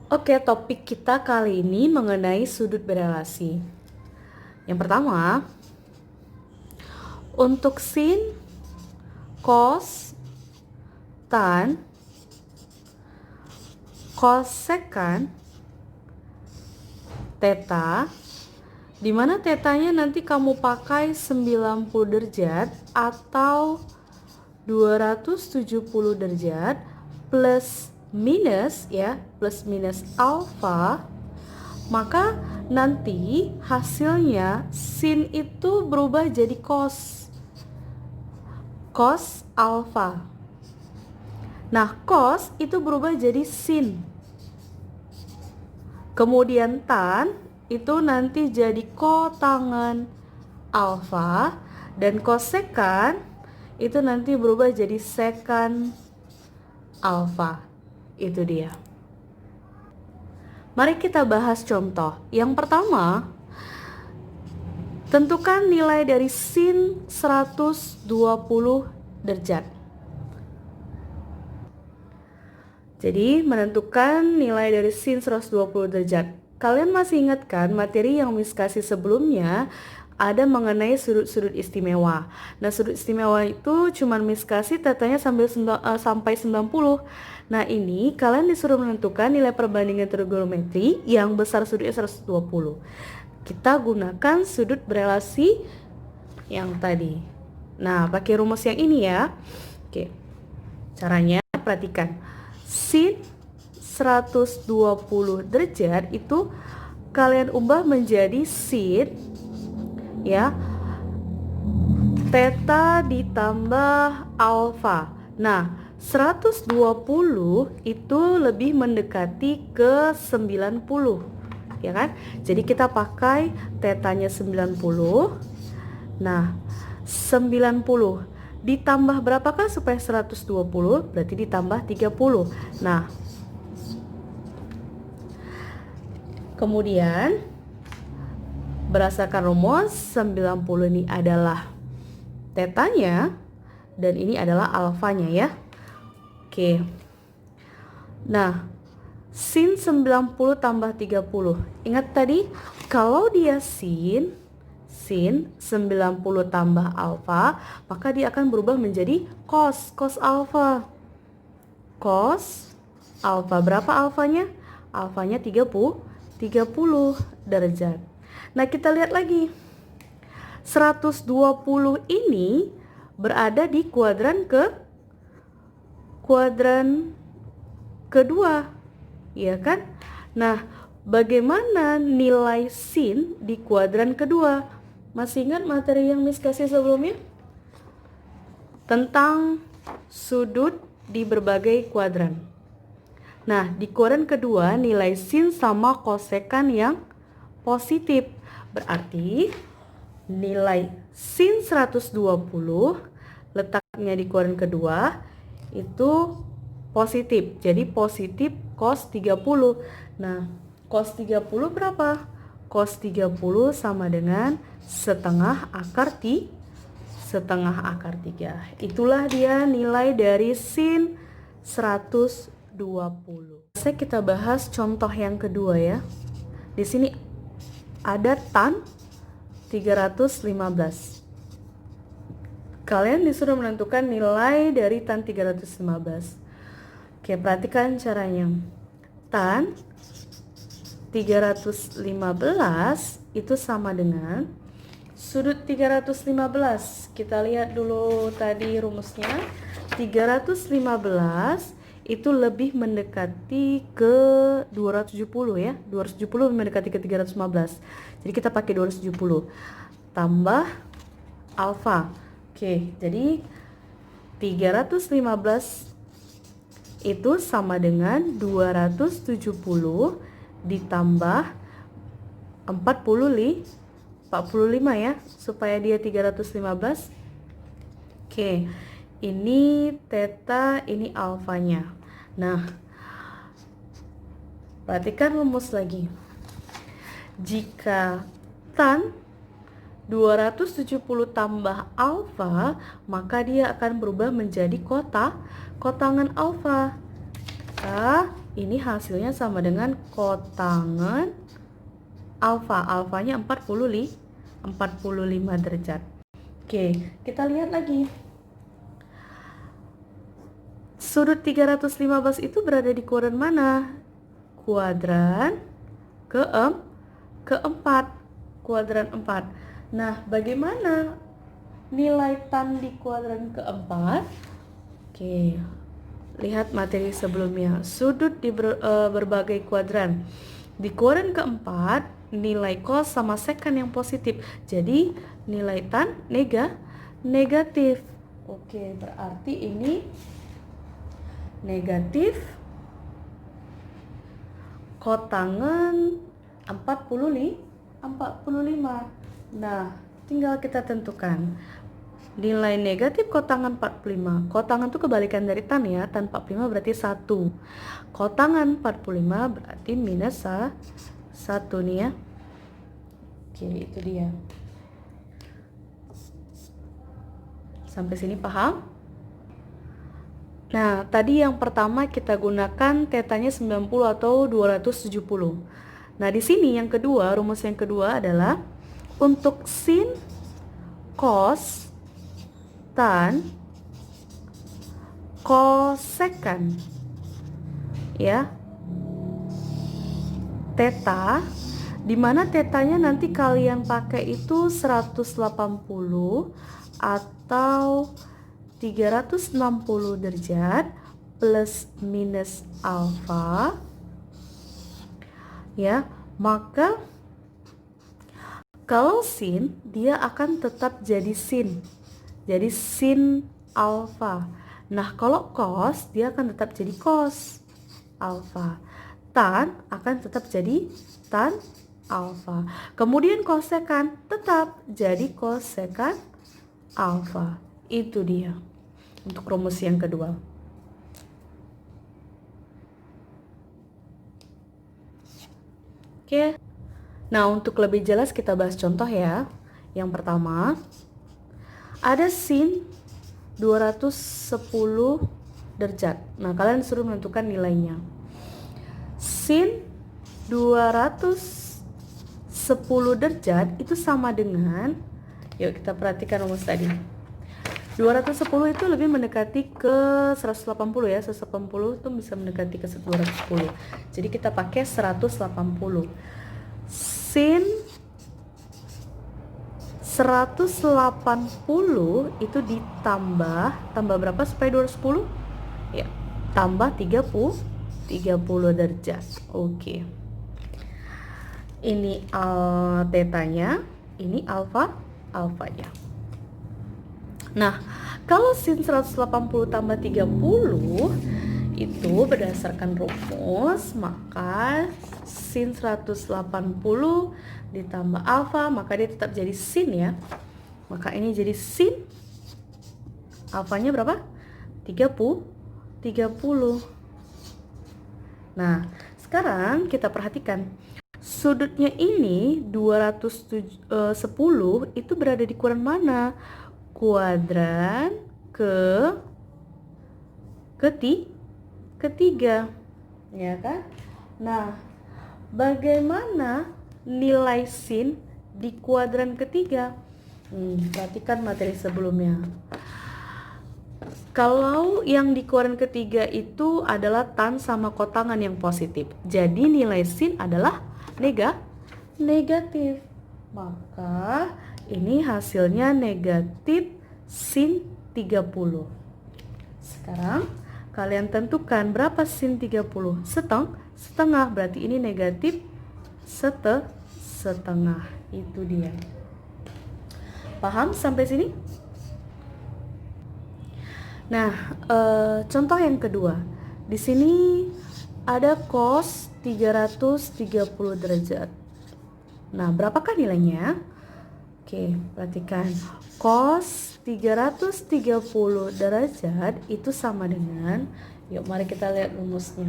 Oke, topik kita kali ini mengenai sudut berelasi. Yang pertama, untuk sin, cos, tan, kosekan, theta, di mana tetanya nanti kamu pakai 90 derajat atau 270 derajat plus minus ya, plus minus alfa, maka nanti hasilnya sin itu berubah jadi cos alfa. Nah, cos itu berubah jadi sin. Kemudian tan itu nanti jadi kotangen alfa, dan kosekan itu nanti berubah jadi sekan alfa. Itu dia. Mari kita bahas contoh. Yang pertama, tentukan nilai dari sin 120 derajat. Jadi, menentukan nilai dari sin 120 derajat. Kalian masih ingat kan materi yang Miss kasih sebelumnya ada mengenai sudut-sudut istimewa. Nah, sudut istimewa itu cuman Miss kasih tetanya sampai 90. Nah, ini kalian disuruh menentukan nilai perbandingan trigonometri yang besar sudutnya 120. Kita gunakan sudut berelasi yang tadi. Nah, pakai rumus yang ini ya. Oke. Caranya perhatikan. Sin 120 derajat itu kalian ubah menjadi sin ya, theta ditambah alfa. Nah, 120 itu lebih mendekati ke 90, ya kan? Jadi kita pakai tetanya 90. Nah, 90 ditambah berapakah supaya 120? Berarti ditambah 30. Nah, kemudian berdasarkan rumus 90 ini adalah tetanya dan ini adalah alfanya ya. Oke. Nah, sin 90 tambah 30. Ingat tadi kalau dia sin 90 tambah alfa, maka dia akan berubah menjadi cos alfa. Cos alfa, berapa alfanya? Alfanya 30 derajat. Nah, kita lihat lagi. 120 ini berada di kuadran kedua, ya kan? Nah, bagaimana nilai sin di kuadran kedua? Masih ingat materi yang Miss kasih sebelumnya? Tentang sudut di berbagai kuadran. Nah, di kuadran kedua nilai sin sama kosekan yang positif. Berarti nilai sin 120 letaknya di kuadran kedua itu positif. Jadi positif cos 30. Nah, cos 30 berapa? Cos 30 sama dengan setengah akar 3. Itulah dia nilai dari sin 120. Kita bahas contoh yang kedua ya. Di sini ada tan 315. Kalian disuruh menentukan nilai dari tan 315. Oke, perhatikan caranya. Tan 315 itu sama dengan sudut 315. Kita lihat dulu tadi rumusnya. 315 itu lebih mendekati ke 270 ya. 270 lebih mendekati ke 315. Jadi kita pakai 270 tambah alfa. Oke, jadi 315 itu sama dengan 270 ditambah 45 ya, supaya dia 315. Oke, ini theta, ini alfanya. Nah, perhatikan rumus lagi. Jika tan 270 tambah alfa, maka dia akan berubah menjadi kotangan alfa. ini hasilnya sama dengan kotangan alfa. Alfanya 45 derajat. Oke, kita lihat lagi. Sudut 315 itu berada di kuadran mana? Kuadran keempat. Kuadran 4. Nah, bagaimana nilai tan di kuadran keempat? Oke, lihat materi sebelumnya. Sudut di berbagai kuadran. Di kuadran keempat, nilai cos sama sekan yang positif. Jadi, nilai tan negatif. Oke, berarti ini negatif kotangan 45. Nah, tinggal kita tentukan nilai negatif kotangan 45. Kotangan itu kebalikan dari tan ya. Tan 45 berarti 1. Kotangan 45 berarti minus 1 nih ya. Oke, itu dia. Sampai sini paham? Nah, tadi yang pertama kita gunakan tetanya 90 atau 270. Nah, di sini yang kedua, rumus yang kedua adalah untuk sin, cos, tan, kosekan. Ya. Theta, di mana tetanya nanti kalian pakai itu 180 atau 360 derajat plus minus alfa. Ya, maka kalau sin dia akan tetap jadi sin. Jadi sin alfa. Nah, kalau cos dia akan tetap jadi cos alfa. Tan akan tetap jadi tan alfa. Kemudian kosekan tetap jadi kosekan alfa. Itu dia untuk rumus yang kedua. Oke. Nah, untuk lebih jelas kita bahas contoh ya. Yang pertama, ada sin 210 derajat. Nah, kalian disuruh menentukan nilainya. Sin 210 derajat itu sama dengan, yuk kita perhatikan rumus tadi. 210 itu lebih mendekati ke 180 ya. 180 itu bisa mendekati ke 210. Jadi kita pakai 180. Sin 180 itu ditambah berapa supaya 210? Ya, tambah 30 derajat. Oke. Ini tetanya, ini alfanya. Nah, kalau sin 180 tambah 30 itu berdasarkan rumus, maka sin 180 ditambah alfa, maka dia tetap jadi sin ya. Maka ini jadi sin alfanya berapa? 30. Nah, sekarang kita perhatikan. Sudutnya ini 210 itu berada di kuadran mana? Kuadran ketiga, ya kan? Nah, bagaimana nilai sin di kuadran ketiga? Perhatikan materi sebelumnya. Kalau yang di kuadran ketiga itu adalah tan sama kotangan yang positif, jadi nilai sin adalah negatif. Maka ini hasilnya negatif sin 30. Sekarang kalian tentukan berapa sin 30? Setengah, berarti ini negatif setengah. Itu dia. Paham sampai sini? Nah, contoh yang kedua. Di sini ada cos 330 derajat. Nah, berapakah nilainya? Oke, perhatikan. Cos 330 derajat itu sama dengan, yuk mari kita lihat rumusnya.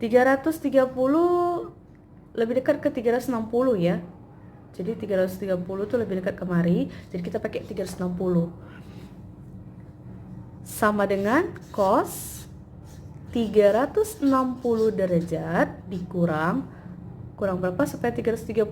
330 lebih dekat ke 360 ya. Jadi 330 itu lebih dekat kemari, jadi kita pakai 360. Sama dengan cos 360 derajat dikurang berapa supaya 330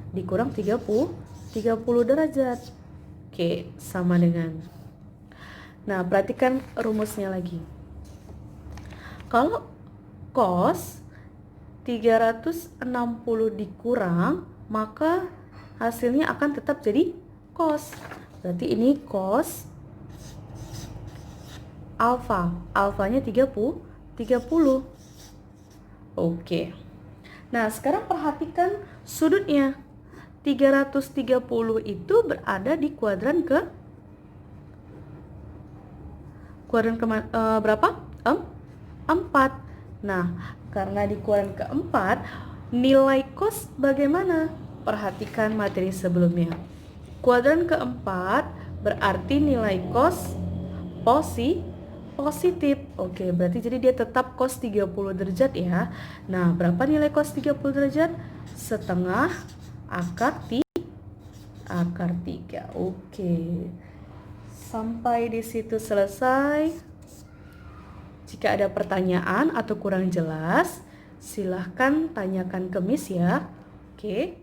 dikurang 30 derajat. Oke, sama dengan. Nah, perhatikan rumusnya lagi. Kalau cos 360 dikurang, maka hasilnya akan tetap jadi cos. Berarti ini cos alfa. Alfanya 30. Oke. Nah, sekarang perhatikan sudutnya. 330 itu berada di kuadran berapa? 4. Nah, karena di kuadran keempat, nilai cos bagaimana? Perhatikan materi sebelumnya. Kuadran keempat berarti nilai cos positif. Oke, berarti jadi dia tetap cos 30 derajat ya. Nah, berapa nilai cos 30 derajat? Setengah akar 3. Oke. Sampai di situ selesai. Jika ada pertanyaan atau kurang jelas, silahkan tanyakan ke Miss ya. Oke.